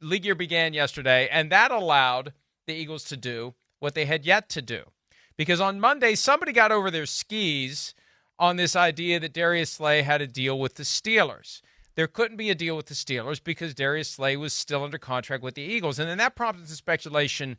league year began yesterday, and that allowed the Eagles to do what they had yet to do. Because on Monday, somebody got over their skis on this idea that Darius Slay had a deal with the Steelers. There couldn't be a deal with the Steelers because Darius Slay was still under contract with the Eagles. And then that prompted the speculation.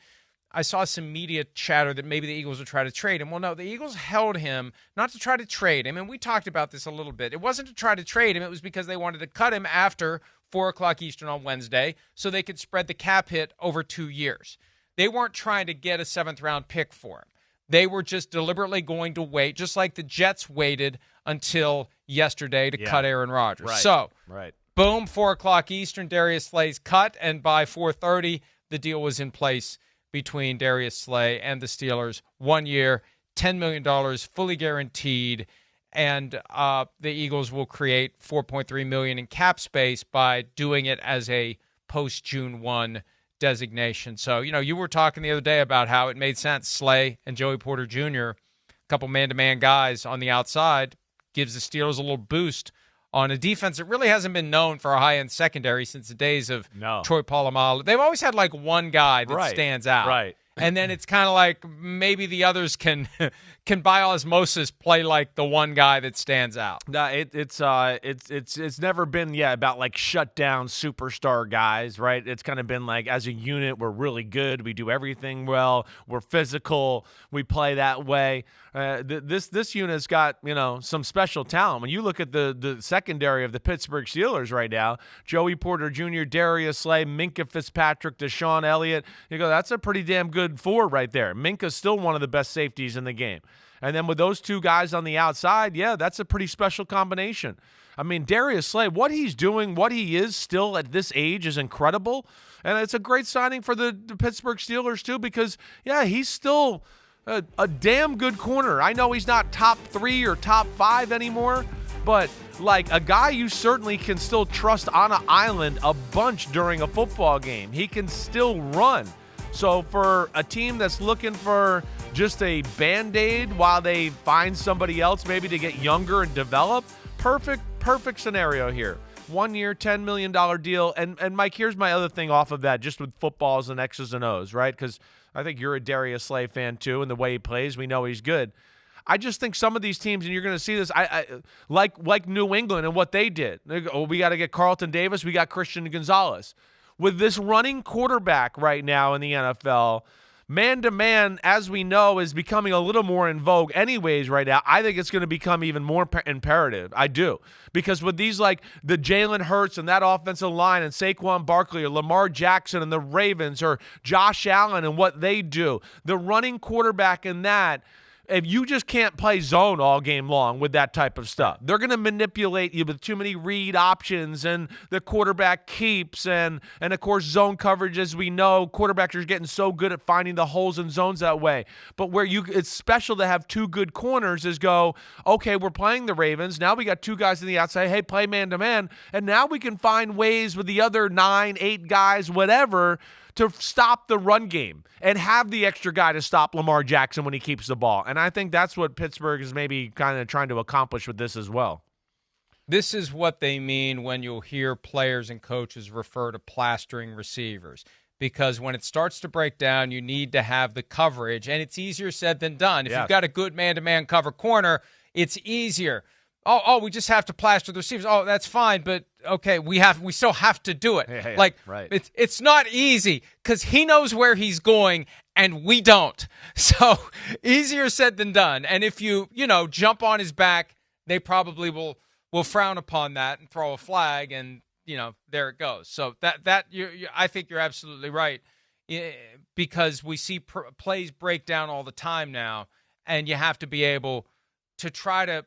I saw some media chatter that maybe the Eagles would try to trade him. Well, no, the Eagles held him not to try to trade him. And we talked about this a little bit. It wasn't to try to trade him. It was because they wanted to cut him after 4 o'clock Eastern on Wednesday so they could spread the cap hit over 2 years. They weren't trying to get a 7th-round pick for him. They were just deliberately going to wait, just like the Jets waited until yesterday to cut Aaron Rodgers. Boom, 4 o'clock Eastern, Darius Slay's cut, and by 4:30, the deal was in place between Darius Slay and the Steelers. 1 year, $10 million, fully guaranteed, and the Eagles will create $4.3 million in cap space by doing it as a post-June 1 designation. So, you were talking the other day about how it made sense. Slay and Joey Porter Jr., a couple man-to-man guys on the outside, gives the Steelers a little boost on a defense that really hasn't been known for a high-end secondary since the days of Troy Polamalu. They've always had like one guy that stands out. Right. And then it's kind of like maybe the others can by osmosis play like the one guy that stands out. No, it's never been about like shut down superstar guys, right? It's kind of been like as a unit we're really good, we do everything well, we're physical, we play that way. This unit's got some special talent. When you look at the secondary of the Pittsburgh Steelers right now, Joey Porter Jr., Darius Slay, Minkah Fitzpatrick, Deshaun Elliott, you go, that's a pretty damn good four right there. Minka's still one of the best safeties in the game. And then with those two guys on the outside, that's a pretty special combination. I mean, Darius Slay, what he's doing, what he is still at this age is incredible. And it's a great signing for the Pittsburgh Steelers too because, he's still a damn good corner. I know he's not top 3 or top 5 anymore, but like a guy you certainly can still trust on an island a bunch during a football game. He can still run. So for a team that's looking for just a Band-Aid while they find somebody else maybe to get younger and develop, perfect scenario here. 1 year, $10 million deal. And Mike, here's my other thing off of that, just with footballs and X's and O's, right? Because I think you're a Darius Slay fan too, and the way he plays, we know he's good. I just think some of these teams, and you're going to see this, I like New England and what they did. They go, we got to get Carlton Davis, we got Christian Gonzalez. With this running quarterback right now in the NFL, man-to-man, as we know, is becoming a little more in vogue anyways right now. I think it's going to become even more imperative. I do. Because with these like the Jalen Hurts and that offensive line and Saquon Barkley or Lamar Jackson and the Ravens or Josh Allen and what they do, the running quarterback in that, if you just can't play zone all game long with that type of stuff, they're going to manipulate you with too many read options and the quarterback keeps and of course zone coverage, as we know, quarterbacks are getting so good at finding the holes in zones that way. But where it's special to have two good corners is go, okay, we're playing the Ravens. Now we got two guys on the outside. Hey, play man-to-man. And now we can find ways with the other 9, 8 guys, whatever, to stop the run game and have the extra guy to stop Lamar Jackson when he keeps the ball. And I think that's what Pittsburgh is maybe kind of trying to accomplish with this as well. This is what they mean when you'll hear players and coaches refer to plastering receivers. Because when it starts to break down, you need to have the coverage, and it's easier said than done. If you've got a good man-to-man cover corner, it's easier. Oh, we just have to plaster the receivers. Oh, that's fine, but okay, we still have to do it. Right. It's not easy because he knows where he's going and we don't. So easier said than done. And if you jump on his back, they probably will frown upon that and throw a flag, and there it goes. So I think you're absolutely right, because we see plays break down all the time now, and you have to be able to try to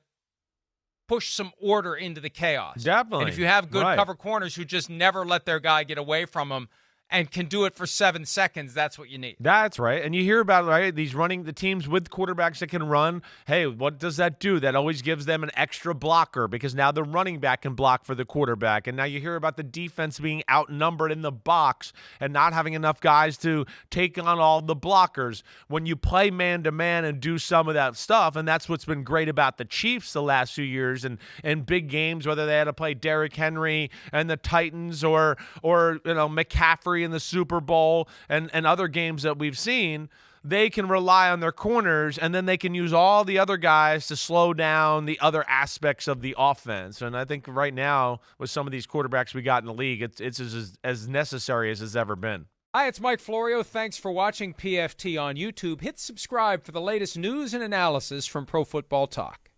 push some order into the chaos. Definitely. And if you have good cover corners who just never let their guy get away from them and can do it for 7 seconds, that's what you need. That's right. And you hear about, right, these running the teams with quarterbacks that can run. Hey, what does that do? That always gives them an extra blocker because now the running back can block for the quarterback. And now you hear about the defense being outnumbered in the box and not having enough guys to take on all the blockers. When you play man-to-man and do some of that stuff, and that's what's been great about the Chiefs the last few years and big games, whether they had to play Derrick Henry and the Titans or McCaffrey in the Super Bowl and other games that we've seen, they can rely on their corners, and then they can use all the other guys to slow down the other aspects of the offense. And I think right now, with some of these quarterbacks we got in the league, it's as necessary as it's ever been. Hi, it's Mike Florio. Thanks for watching PFT on YouTube. Hit subscribe for the latest news and analysis from Pro Football Talk.